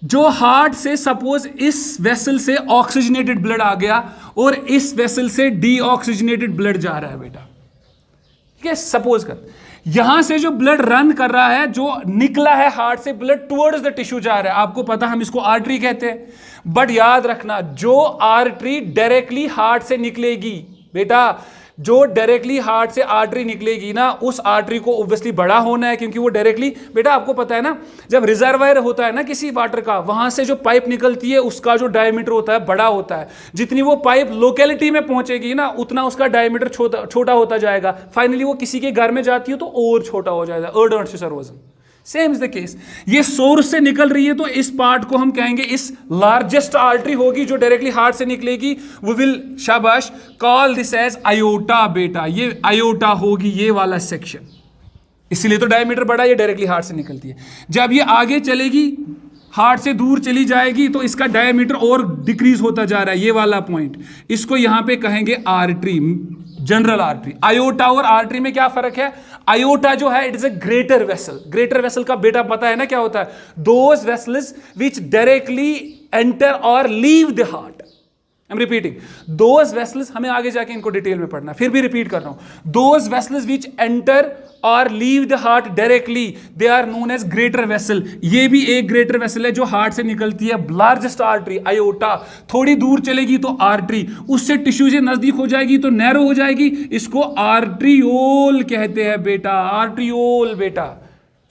जो हार्ट से सपोज इस वेसल से ऑक्सीजनेटेड ब्लड आ गया और इस वेसल से डीऑक्सीजनेटेड ब्लड जा रहा है बेटा, ठीक है, सपोज कर यहां से जो ब्लड रन कर रहा है, जो निकला है हार्ट से ब्लड टुवर्ड्स द टिश्यू जा रहा है, आपको पता हम इसको आर्टरी कहते हैं। बट याद रखना, जो आर्टरी डायरेक्टली हार्ट से निकलेगी बेटा, जो डायरेक्टली हार्ट से आर्टरी निकलेगी ना, उस आर्टरी को ऑब्वियसली बड़ा होना है, क्योंकि वो डायरेक्टली बेटा, आपको पता है ना, जब रिजर्वायर होता है ना किसी वाटर का, वहां से जो पाइप निकलती है उसका जो डायमीटर होता है बड़ा होता है। जितनी वो पाइप लोकेलिटी में पहुंचेगी ना, उतना उसका डायमीटर छोटा होता जाएगा। फाइनली वो किसी के घर में जाती है तो और छोटा हो जाएगा, Ardern. Same is the case, ये सोर्स से निकल रही है तो इस पार्ट को हम कहेंगे इस लार्जेस्ट आर्टरी होगी जो डायरेक्टली हार्ट से निकलेगी, वो विल शाबाश कॉल दिस एज आयोटा बेटा। ये आयोटा होगी, ये वाला सेक्शन, इसीलिए तो डायमीटर बड़ा, ये डायरेक्टली हार्ट से निकलती है। जब ये आगे चलेगी, हार्ट से दूर चली जाएगी, तो इसका डायमीटर और डिक्रीज होता जा रहा है, ये वाला पॉइंट। इसको यहां पे कहेंगे आर्टरी, जनरल आर्टरी। आयोटा और आर्टरी में क्या फर्क है, आयोटा जो है it is a greater vessel. Greater vessel का बेटा पता है ना क्या होता है, those vessels which directly enter और leave the heart. I am repeating, those vessels, हमें आगे जाके इनको डिटेल में पढ़ना, फिर भी रिपीट कर रहा हूं। दोज वेसल्स विच एंटर और leave the heart directly, they are known as greater vessel. ये भी एक ग्रेटर वेसल है जो हार्ट से निकलती है। लार्जेस्ट आर्टरी आयोटा, थोड़ी दूर चलेगी तो आर्टरी, उससे टिश्यू से नजदीक हो जाएगी तो नैरो हो जाएगी, इसको आर्ट्रियोल कहते हैं बेटा, आर्ट्रियोल बेटा,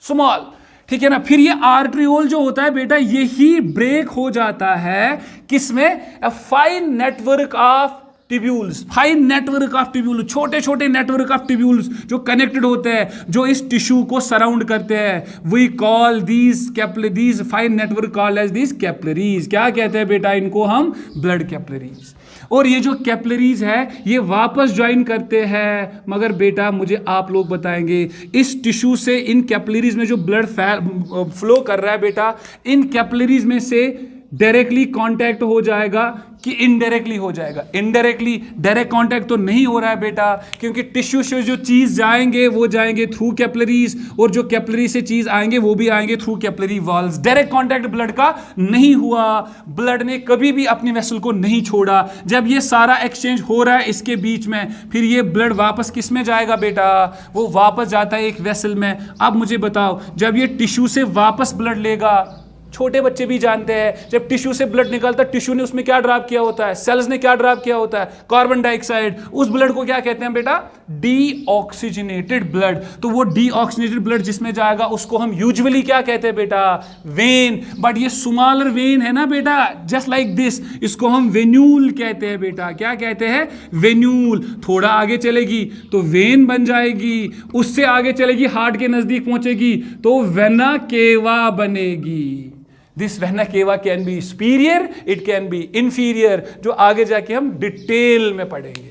स्मॉल, ठीक है ना। फिर ये आर्ट्रियोल जो होता है बेटा, यही ब्रेक हो जाता है किसमें, a fine network of tubules, fine network of tubule, छोटे छोटे नेटवर्क ऑफ ट्यूब्यूल्स जो कनेक्टेड होते हैं, जो इस टिश्यू को सराउंड करते हैं, we call these fine network called as these capillaries. क्या कहते हैं बेटा इनको हम? Blood capillaries. और ये जो कैपिलरीज है ये वापस ज्वाइन करते हैं, मगर बेटा मुझे आप लोग बताएंगे इस टिश्यू से इन कैपिलरीज में जो ब्लड फ्लो कर रहा है बेटा, इन कैपिलरीज में से डायरेक्टली कांटेक्ट हो जाएगा कि इनडायरेक्टली हो जाएगा? इनडायरेक्टली, डायरेक्ट कांटेक्ट तो नहीं हो रहा है बेटा, क्योंकि टिश्यू से जो चीज जाएंगे वो जाएंगे थ्रू कैपिलरीज, और जो कैपिलरी से चीज आएंगे वो भी आएंगे through capillary walls. Direct contact blood का नहीं हुआ, ब्लड ने कभी भी अपनी वेसल को नहीं छोड़ा। जब ये सारा एक्सचेंज हो रहा है इसके बीच में, फिर ये ब्लड वापस किस में जाएगा बेटा? वो वापस जाता है एक वेसल में। अब मुझे बताओ, जब ये टिश्यू से वापस ब्लड लेगा, छोटे बच्चे भी जानते हैं जब टिश्यू से ब्लड निकलता है, टिश्यू ने उसमें क्या ड्रॉप किया होता है? सेल्स ने क्या ड्रॉप किया होता है? Carbon dioxide. उस ब्लड को क्या कहते हैं बेटा? Deoxygenated blood. तो वो डीऑक्सीजनेटेड ब्लड जिसमें जाएगा उसको हम यूजुअली क्या कहते हैं बेटा? वेन। बट ये स्मॉलर वेन है ना बेटा, जस्ट लाइक दिस, इसको हम वेन्यूल कहते हैं बेटा। क्या कहते हैं? वेन्यूल। थोड़ा आगे चलेगी तो वेन बन जाएगी, उससे आगे चलेगी हार्ट के नजदीक पहुंचेगी तो वेना केवा बनेगी। This vena cava can be superior, it can be inferior, जो आगे जाके हम डिटेल में पढ़ेंगे,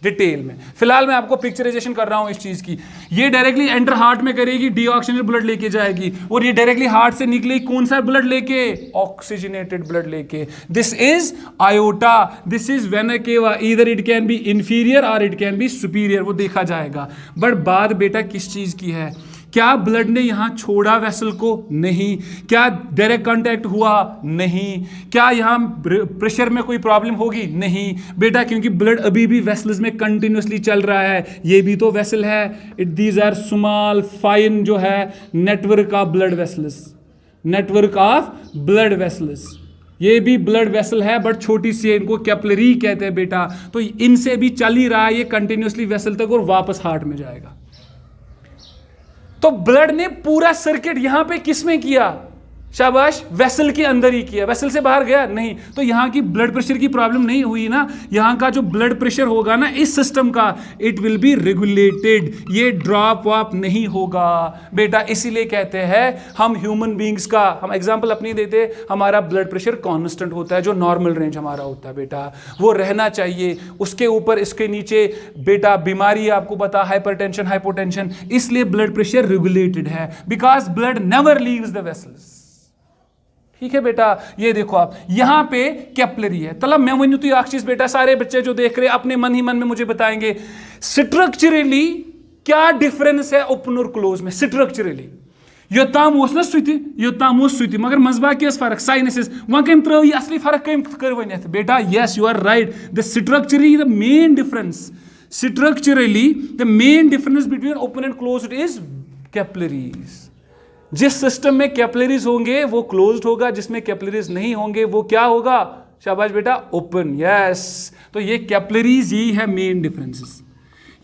डिटेल में। फिलहाल मैं आपको पिक्चराइजेशन कर रहा हूं इस चीज की। ये डायरेक्टली एंटर हार्ट में करेगी, डीऑक्सीजनेटेड ब्लड लेके जाएगी, और ये डायरेक्टली हार्ट से निकलेगी कौन सा ब्लड लेके? ऑक्सीजनेटेड ब्लड लेके। This is iota, this is vena cava. Either it can be inferior और इट कैन बी सुपीरियर, वो देखा जाएगा। बट बात बेटा किस चीज की है? क्या ब्लड ने यहां छोड़ा वेसल को? नहीं। क्या डायरेक्ट कांटेक्ट हुआ? नहीं। क्या यहां प्रेशर में कोई प्रॉब्लम होगी? नहीं बेटा, क्योंकि ब्लड अभी भी वेसल्स में कंटिन्यूसली चल रहा है। ये भी तो वेसल है। दीज आर स्मॉल फाइन जो है network of blood vessels, network of blood vessels. ये भी ब्लड वेसल है बट छोटी सी है, इनको कैपिलरी कहते हैं बेटा। तो इनसे भी चल ही रहा है ये कंटिन्यूसली वेसल तक, और वापस हार्ट में जाएगा। तो ब्लड ने पूरा सर्किट यहां पे किसमें किया? शाबाश, वेसल के अंदर ही किया। वेसल से बाहर गया नहीं। तो यहां की ब्लड प्रेशर की प्रॉब्लम नहीं हुई ना। यहां का जो ब्लड प्रेशर होगा ना इस सिस्टम का, इट विल बी रेगुलेटेड, ये ड्रॉप वॉप नहीं होगा बेटा। इसीलिए कहते हैं हम ह्यूमन बींग्स का, हम एग्जांपल अपनी देते, हमारा ब्लड प्रेशर कांस्टेंट होता है, जो नॉर्मल रेंज हमारा होता है बेटा, वो रहना चाहिए। उसके ऊपर इसके नीचे बेटा बीमारी आपको बता, हाइपरटेंशन, हाइपोटेंशन, इसलिए ब्लड प्रेशर रेगुलेटेड है, because blood never leaves the vessels. ठीक है बेटा, ये देखो आप यहां पे कैपिलरी है। तलब मैं वही तो चीज बेटा, सारे बच्चे जो देख रहे हैं अपने मन ही मन में मुझे बताएंगे स्ट्रक्चरली क्या डिफरेंस है ओपन और क्लोज में। स्ट्रक्चरली योताम ओस ना सुति, योताम ओस सुति, मगर मजबा के फर्क साइनसेस वन कम त्रो ये असली फर्क कम कर वनियत बेटा। Yes you are right, the structurally the main difference, structurally the main difference between open and closed is capillaries. जिस सिस्टम में कैपिलरीज होंगे वो क्लोज्ड होगा, जिसमें कैपिलरीज नहीं होंगे वो क्या होगा? शाबाश बेटा, ओपन। यस, तो ये कैपिलरीज ही है मेन डिफरेंसेस।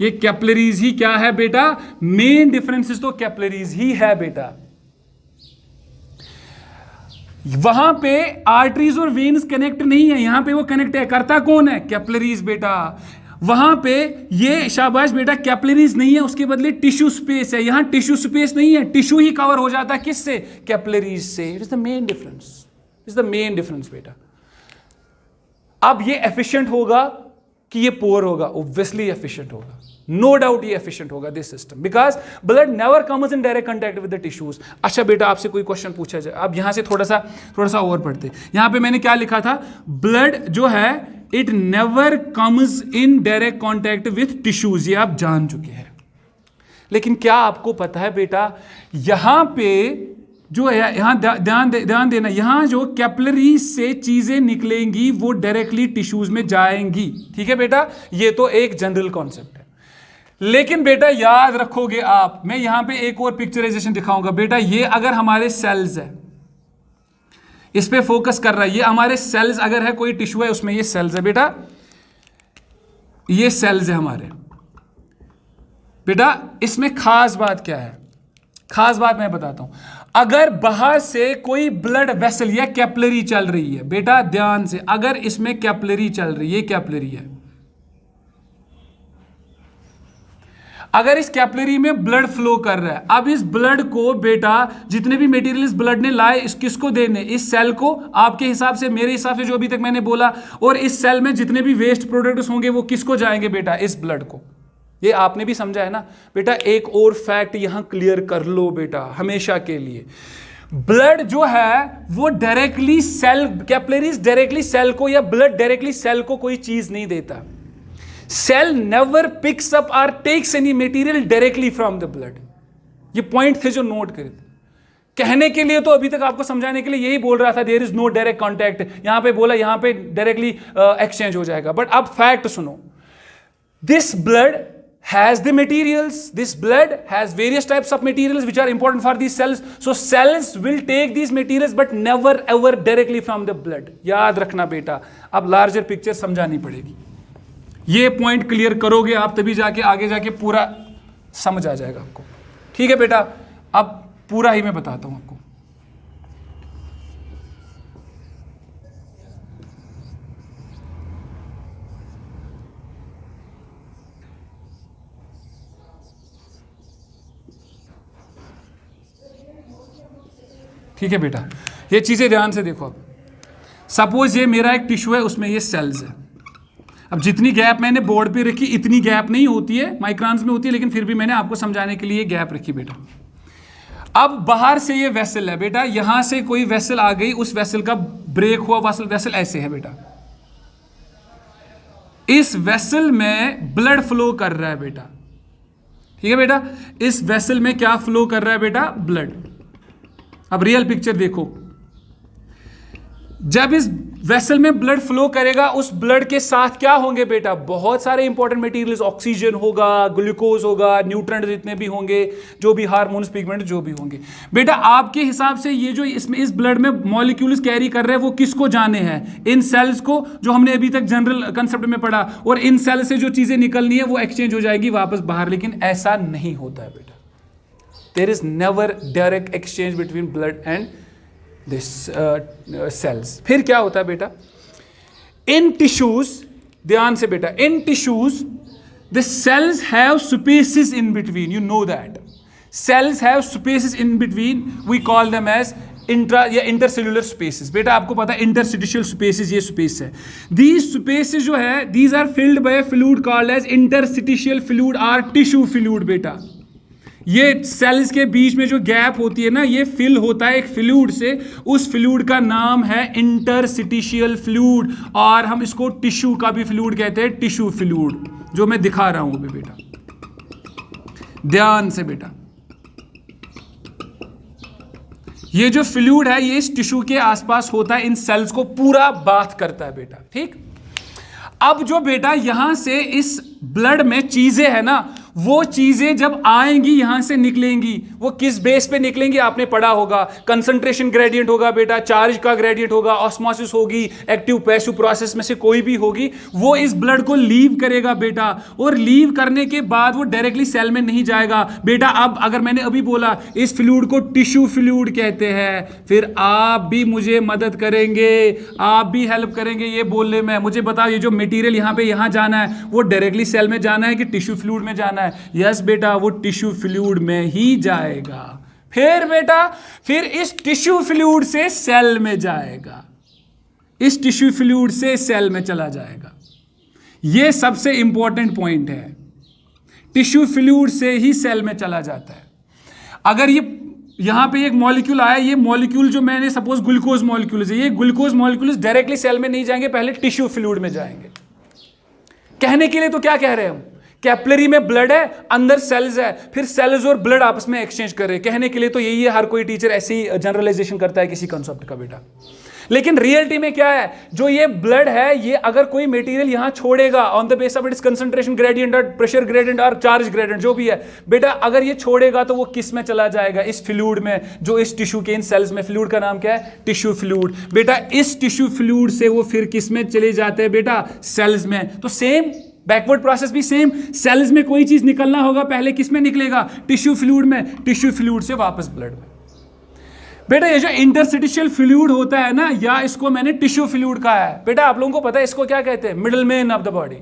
ये कैपिलरीज ही क्या है बेटा? मेन डिफरेंसेस तो कैपिलरीज ही है बेटा। वहां पे आर्टरीज और वेन्स कनेक्ट नहीं है, यहां पे वो कनेक्ट है। करता कौन है? कैपिलरीज बेटा। वहां पे ये शाबाश बेटा कैपिलरीज नहीं है, उसके बदले टिश्यू स्पेस है। यहां टिश्यू स्पेस नहीं है, टिश्यू ही कवर हो जाता है किससे? कैपिलरीज से। It is the main difference, is the main difference बेटा। अब ये एफिशिएंट होगा कि ये पुअर होगा? ऑब्वियसली एफिशिएंट होगा, नो डाउट ये एफिशिएंट होगा this system, because blood never comes in direct contact with the tissues. अच्छा बेटा, आपसे कोई क्वेश्चन पूछा जाए, अब यहां से थोड़ा सा और पढ़ते। यहां पे मैंने क्या लिखा था? ब्लड जो है it never comes in direct contact with tissues, ये आप जान चुके हैं। लेकिन क्या आपको पता है बेटा, यहां पे जो है, यहां ध्यान देना, यहां जो कैपिलरी से चीजें निकलेंगी वो डायरेक्टली टिश्यूज में जाएंगी। ठीक है बेटा, ये तो एक जनरल कॉन्सेप्ट है। लेकिन बेटा याद रखोगे आप, मैं यहां पे एक और पिक्चराइजेशन दिखाऊंगा बेटा। ये अगर हमारे सेल्स है, इस पे फोकस कर रहा है, ये हमारे सेल्स अगर है, कोई टिश्यू है उसमें ये सेल्स है बेटा, ये सेल्स है हमारे बेटा। इसमें खास बात क्या है? खास बात मैं बताता हूं। अगर बाहर से कोई ब्लड वेसल या कैपिलरी चल रही है बेटा, ध्यान से, अगर इसमें कैपिलरी चल रही है, ये कैपिलरी है, अगर इस कैपिलरी में ब्लड फ्लो कर रहा है, अब इस ब्लड को बेटा जितने भी मटेरियल इस ब्लड ने लाए इस किसको देने, इस सेल को, आपके हिसाब से, मेरे हिसाब से जो अभी तक मैंने बोला, और इस सेल में जितने भी वेस्ट प्रोडक्ट्स होंगे वो किसको जाएंगे बेटा, इस ब्लड को। ये आपने भी समझा है ना बेटा। एक और फैक्ट यहां क्लियर कर लो बेटा हमेशा के लिए, ब्लड जो है वो directly cell, capillaries directly cell को, या ब्लड डायरेक्टली सेल को कोई चीज नहीं देता। सेल नेवर पिक्स अप और takes any material directly from the blood. ये पॉइंट थे जो नोट करे थे। कहने के लिए तो अभी तक आपको समझाने के लिए यही बोल रहा था, there is no direct contact, यहां पे बोला यहां पे डायरेक्टली एक्सचेंज हो जाएगा। बट अब फैक्ट सुनो, this blood has the materials, this blood has various types of materials which are important for these cells, so cells will take these materials but never ever directly from the blood। याद रखना बेटा, अब larger picture समझानी पड़ेगी। ये point clear करोगे आप तभी जाके आगे जाके पूरा समझ आ जाएगा आपको। ठीक है बेटा, अब पूरा ही मैं बताता हूं आपको। ठीक है बेटा, ये चीजें ध्यान से देखो। अब सपोज ये मेरा एक टिश्यू है, उसमें ये सेल्स है। अब जितनी गैप मैंने बोर्ड पे रखी इतनी गैप नहीं होती है, माइक्रॉन्स में होती है, लेकिन फिर भी मैंने आपको समझाने के लिए गैप रखी बेटा। अब बाहर से ये वेसल है बेटा, यहां से कोई वेसल आ गई, उस वेसल का ब्रेक हुआ, वेसल ऐसे है बेटा, इस वेसल में ब्लड फ्लो कर रहा है बेटा। ठीक है बेटा, इस वेसल में क्या फ्लो कर रहा है बेटा, ब्लड। अब रियल पिक्चर देखो, जब इस वेसल में ब्लड फ्लो करेगा, उस ब्लड के साथ क्या होंगे बेटा, बहुत सारे इंपॉर्टेंट मटेरियल्स, ऑक्सीजन होगा, ग्लूकोज होगा, न्यूट्रिएंट्स जितने भी होंगे, जो भी हार्मोन्स, पिगमेंट जो भी होंगे बेटा। आपके हिसाब से ये जो इसमें इस ब्लड में मॉलिक्यूल्स कैरी कर रहे हैं वो किसको जाने हैं, इन सेल्स को, जो हमने अभी तक जनरल कंसेप्ट में पढ़ा, और इन सेल से जो चीजें निकलनी है वो एक्सचेंज हो जाएगी वापस बाहर। लेकिन ऐसा नहीं होता है बेटा, there is never direct exchange between blood and this cells. फिर क्या होता है बेटा, इन टिश्यूज, ध्यान से बेटा, in tissues the cells have spaces in between, you know that cells have spaces in between, we call them as intra या intercellular spaces. बेटा आपको पता है इंटरस्टिशियल स्पेसेस, ये स्पेस है, दीज स्पेसेस जो है these are filled by fluid called as interstitial fluid और टिश्यू फ्लूइड। बेटा ये सेल्स के बीच में जो गैप होती है ना, ये फिल होता है एक फ्लूइड से, उस फ्लूइड का नाम है इंटरस्टिशियल फ्लूइड, और हम इसको टिश्यू का भी फ्लूइड कहते हैं, टिश्यू फ्लूइड, जो मैं दिखा रहा हूं अभी बेटा। ध्यान से बेटा, ये जो फ्लूइड है ये इस टिश्यू के आसपास होता है, इन सेल्स को पूरा बाथ करता है बेटा। ठीक, अब जो बेटा यहां से इस ब्लड में चीजें है ना, वो चीजें जब आएंगी यहां से निकलेंगी, वो किस बेस पे निकलेंगी आपने पढ़ा होगा, कंसंट्रेशन ग्रेडियंट होगा बेटा, चार्ज का ग्रेडियंट होगा, ऑस्मोसिस होगी, एक्टिव पैसिव प्रोसेस में से कोई भी होगी, वो इस ब्लड को लीव करेगा बेटा, और लीव करने के बाद वो डायरेक्टली सेल में नहीं जाएगा बेटा। अब अगर मैंने अभी बोला इस फ्लूइड को टिश्यू फ्लूइड कहते हैं, फिर आप भी मुझे मदद करेंगे, आप भी हेल्प करेंगे ये बोलने में। मुझे बताओ ये जो मटीरियल यहां पे यहां जाना है वो डायरेक्टली सेल में जाना है कि टिश्यू फ्लूइड में जाना है? यस बेटा, वो टिश्यू फ्लूइड में ही जाएगा। फिर बेटा, फिर इस टिश्यू फ्लूइड से सेल में जाएगा, इस टिश्यू फ्लूइड से सेल में चला जाएगा। यह सबसे इंपॉर्टेंट पॉइंट है, टिश्यू फ्लूइड से ही सेल में चला जाता है। अगर ये यहां पे एक मॉलिक्यूल आया, ये मॉलिक्यूल जो मैंने सपोज ग्लूकोज मॉलिक्यूल है, ये ग्लूकोज मॉलिक्यूल डायरेक्टली सेल में नहीं जाएंगे, पहले टिश्यू फ्लूइड में जाएंगे। कहने के लिए तो क्या कह रहे हैं हम, कैपिलरी में ब्लड है, अंदर सेल्स है, फिर सेल्स और ब्लड आपस में एक्सचेंज कर रहे हैं। कहने के लिए तो यही है, हर कोई टीचर ऐसी जनरलाइजेशन करता है किसी कंसेप्ट का बेटा। लेकिन रियलिटी में क्या है, जो ये ब्लड है, ये अगर कोई मटेरियल यहां छोड़ेगा on the base of its concentration gradient और प्रेशर ग्रेडियंट और चार्ज ग्रेडियंट जो भी है बेटा, अगर ये छोड़ेगा तो वो किस में चला जाएगा, इस फ्लूइड में, जो इस टिश्यू के इन सेल्स में, फ्लूइड का नाम क्या है, टिश्यू फ्लूइड। बेटा इस टिश्यू फ्लूइड से वो फिर किस में चले जाते हैं बेटा, सेल्स में। तो सेम बैकवर्ड प्रोसेस भी सेम, सेल्स में कोई चीज निकलना होगा पहले किस में निकलेगा, टिश्यू फ्लूइड में, टिश्यू फ्लूइड से वापस ब्लड में। बेटा ये जो इंटरस्टिशियल फ्लूइड होता है ना, या इसको मैंने टिश्यू फ्लूइड कहा है बेटा, आप लोगों को पता है इसको क्या कहते हैं, middle man of the body.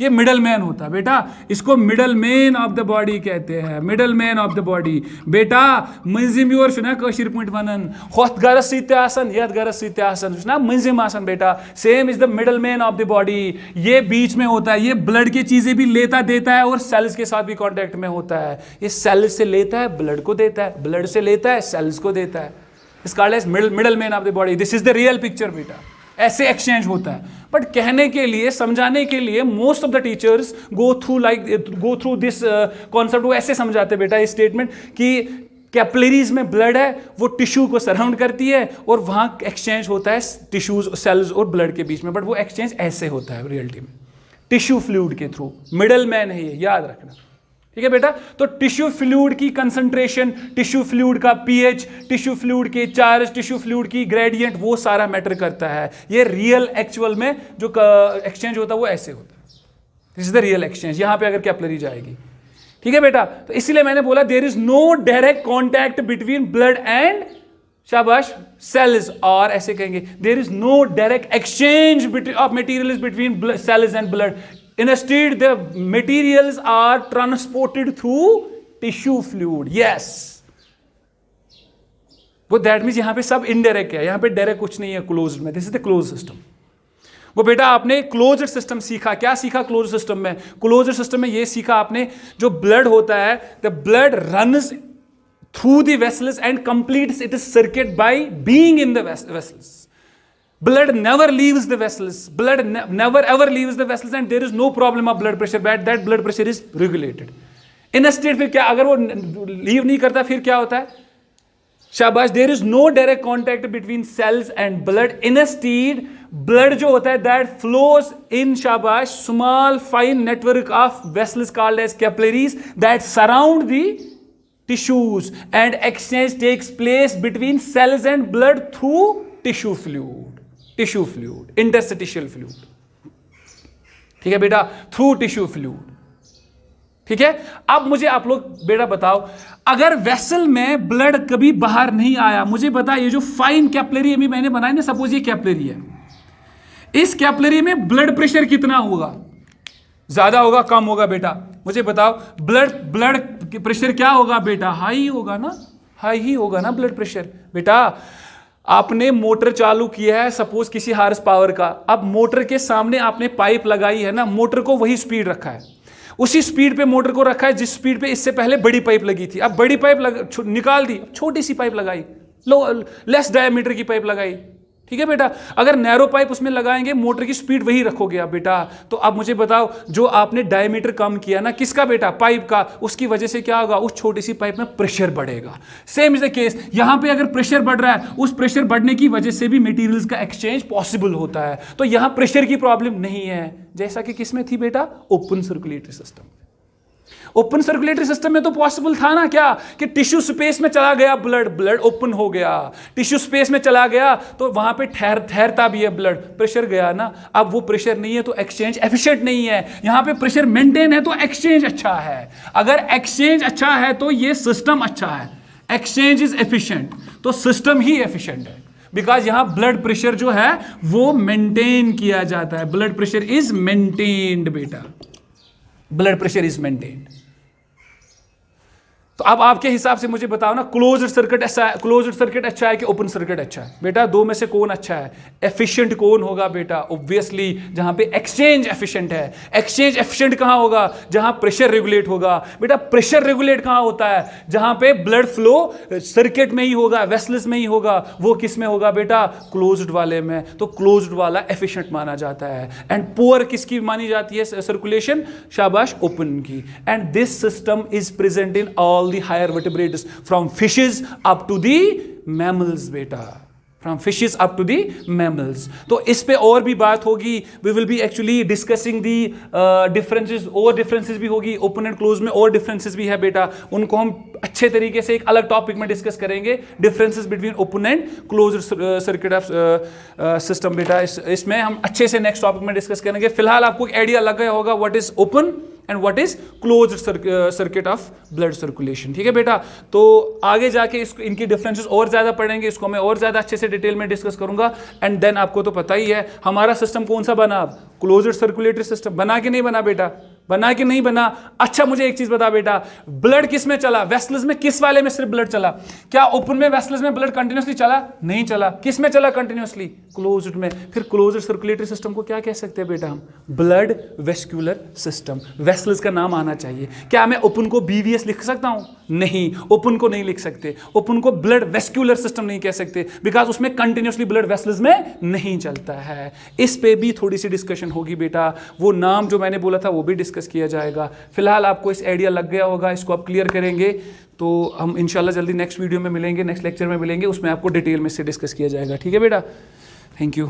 ये मिडल मैन होता है बेटा, इसको middle man of the body कहते हैं, middle man of the body. बेटा मंजिम योर छुना कशीर पॉइंट वनन होत गरस सित आसन यत गरस सित आसन छुना मंजिम आसन बेटा, same is the middle man of the body. ये बीच में होता है, ये ब्लड की चीजें भी लेता देता है और सेल्स के साथ भी कांटेक्ट में होता है। ये सेल्स से लेता है ब्लड को देता है, ब्लड से लेता है सेल्स को देता है। Is called as middle man of the body. This is the real picture बेटा, ऐसे एक्सचेंज होता है। बट कहने के लिए, समझाने के लिए most of the teachers go through this concept. वो ऐसे समझाते बेटा ये स्टेटमेंट कि कैपिलरीज में ब्लड है, वो टिश्यू को सराउंड करती है और वहां एक्सचेंज होता है टिश्यूज, सेल्स और ब्लड के बीच में। बट वो एक्सचेंज ऐसे होता है रियलिटी में, टिश्यू फ्लूइड के थ्रू। मिडल मैन है ये, याद रखना, ठीक है बेटा। तो टिश्यू फ्लूइड की कंसंट्रेशन, टिश्यू फ्लूइड का पीएच, टिश्यू फ्लूइड के चार्ज, टिश्यू फ्लूइड की ग्रेडियंट, वो सारा मैटर करता है। ये रियल एक्चुअल में जो एक्सचेंज होता है वो ऐसे होता है। This is the real exchange. यहां पे अगर कैपिलरी जाएगी, ठीक है बेटा। तो इसीलिए मैंने बोला there is no direct contact between blood and शाबाश सेल्स, और ऐसे कहेंगे there is no direct exchange of materials between cells and blood. Instead, the materials are transported through tissue fluid. Yes. वो दैट मीन्स यहां पे सब indirect है, यहां पे डायरेक्ट कुछ नहीं है क्लोज्ड में। This is the close system. वो बेटा आपने क्लोज्ड सिस्टम सीखा, क्या सीखा क्लोज्ड सिस्टम में? क्लोज्ड सिस्टम में ये सीखा आपने, जो ब्लड होता है, the blood runs through the vessels and completes it circuit by being in the vessels. Blood never leaves the vessels. Blood never ever leaves the vessels, and there is no problem of blood pressure. That blood pressure is regulated. In a state, फिर क्या, अगर वो leave नहीं करता फिर क्या होता है? शाबाश, there is no direct contact between cells and blood. In a state, blood जो होता है that flows in शाबाश small fine network of vessels called as capillaries that surround the tissues, and exchange takes place between cells and blood through tissue fluid. Tissue fluid, interstitial fluid, ठीक है बेटा, through tissue fluid, ठीक है। अब मुझे आप लोग बेटा बताओ, अगर वेसल में ब्लड कभी बाहर नहीं आया, मुझे बता, ये जो फाइन कैपिलरी अभी मैंने बनाई ना, सपोज ये कैपिलरी है, इस कैपिलरी में ब्लड प्रेशर कितना होगा? ज्यादा होगा कम होगा बेटा? मुझे बताओ, ब्लड प्रेशर क्या होगा बेटा? हाई होगा ना, हाई ही होगा ना ब्लड प्रेशर बेटा। आपने मोटर चालू किया है सपोज किसी हार्स पावर का, अब मोटर के सामने आपने पाइप लगाई है ना, मोटर को वही स्पीड रखा है, उसी स्पीड पे मोटर को रखा है जिस स्पीड पे इससे पहले बड़ी पाइप लगी थी। अब बड़ी पाइप निकाल दी, छोटी सी पाइप लगाई, लेस डायमीटर की पाइप लगाई, ठीक है बेटा। अगर नैरो पाइप उसमें लगाएंगे, मोटर की स्पीड वही रखोगे आप बेटा। तो अब मुझे बताओ, जो आपने डायमीटर कम किया ना, किसका बेटा? पाइप का, उसकी वजह से क्या होगा? उस छोटी सी पाइप में प्रेशर बढ़ेगा। सेम इज द केस, यहां पे अगर प्रेशर बढ़ रहा है, उस प्रेशर बढ़ने की वजह से भी मटेरियल्स का एक्सचेंज पॉसिबल होता है। तो यहां प्रेशर की प्रॉब्लम नहीं है, जैसा कि किसमें थी बेटा? Open circulatory system. Open circulatory system में तो पॉसिबल था ना क्या, कि टिश्यू स्पेस में चला गया ब्लड ओपन हो गया, टिश्यू स्पेस में चला गया तो वहां पे ठहरता भी है ब्लड, प्रेशर गया ना। अब वो प्रेशर नहीं है तो एक्सचेंज एफिशिएंट नहीं है। यहां पे प्रेशर मेंटेन है तो एक्सचेंज अच्छा है। अगर एक्सचेंज अच्छा है तो ये सिस्टम अच्छा है। एक्सचेंज इज एफिशिएंट तो सिस्टम ही एफिशिएंट है, बिकॉज यहां ब्लड प्रेशर जो है वो मेंटेन किया जाता है। ब्लड प्रेशर इज मेंटेन्ड बेटा, ब्लड प्रेशर इज मेंटेन्ड। तो अब आपके हिसाब से मुझे बताओ ना, क्लोज्ड सर्किट अच्छा है कि ओपन सर्किट अच्छा है? बेटा दो में से कौन अच्छा है? एफिशिएंट कौन होगा बेटा? ऑब्वियसली जहां पे एक्सचेंज एफिशिएंट है। एक्सचेंज एफिशिएंट कहां होगा? जहां प्रेशर रेगुलेट होगा। बेटा प्रेशर रेगुलेट कहां होता है? जहां पे ब्लड फ्लो सर्किट में ही होगा, वेसल्स में ही होगा। वो किस में होगा बेटा? क्लोज्ड वाले में। तो क्लोज्ड वाला एफिशिएंट माना जाता है। एंड पुअर किसकी मानी जाती है सर्कुलेशन? शाबाश, ओपन की। And this system is present in all the higher vertebrates from fishes up to the mammals beta, from fishes up to the mammals। तो इस पे और भी बात होगी। we will be actually discussing the differences, और differences भी होगी ओपन एंड क्लोज में, और differences भी है बेटा, उनको हम अच्छे तरीके से एक अलग टॉपिक में डिस्कस करेंगे। differences between open and closed circuit of system बेटा, इसमें हम अच्छे से नेक्स्ट टॉपिक में डिस्कस करेंगे। फिलहाल आपको एक आइडिया लग गया होगा what is open and what is closed circuit of blood circulation. ठीक है बेटा, तो आगे जाके इसको इनकी डिफरेंसेस और ज्यादा पढ़ेंगे, इसको मैं और ज्यादा अच्छे से डिटेल में डिस्कस करूंगा। एंड देन आपको तो पता ही है हमारा सिस्टम कौन सा बना, अब क्लोज्ड सर्कुलेटरी सिस्टम बना कि नहीं बना बेटा, बना कि नहीं बना। अच्छा मुझे एक चीज बता बेटा, ब्लड किस में चला, वेसल्स में, किस वाले में सिर्फ ब्लड चला, क्या ओपन में वेसल्स में ब्लड कंटिन्यूसली चला, नहीं चला, किस में चला कंटिन्यूसली, क्लोज्ड में। फिर क्लोज्ड सर्कुलेटरी सिस्टम को क्या कह सकते हैं बेटा हम, ब्लड वेस्क्यूलर सिस्टम। वेसल्स का नाम आना चाहिए। क्या मैं ओपन को बीवीएस लिख सकता हूं, नहीं, ओपन को नहीं लिख सकते, ओपन को ब्लड वेस्क्यूलर सिस्टम नहीं कह सकते, बिकॉज उसमें कंटिन्यूसली ब्लड वेसल्स में नहीं चलता है। इस पे भी थोड़ी सी डिस्कशन होगी बेटा, वो नाम जो मैंने बोला था वो भी डिस्कस किया जाएगा। फिलहाल आपको इस आइडिया लग गया होगा, इसको आप क्लियर करेंगे तो हम इंशाल्लाह जल्दी नेक्स्ट वीडियो में मिलेंगे, नेक्स्ट लेक्चर में मिलेंगे, उसमें आपको डिटेल में से डिस्कस किया जाएगा। ठीक है बेटा, थैंक यू।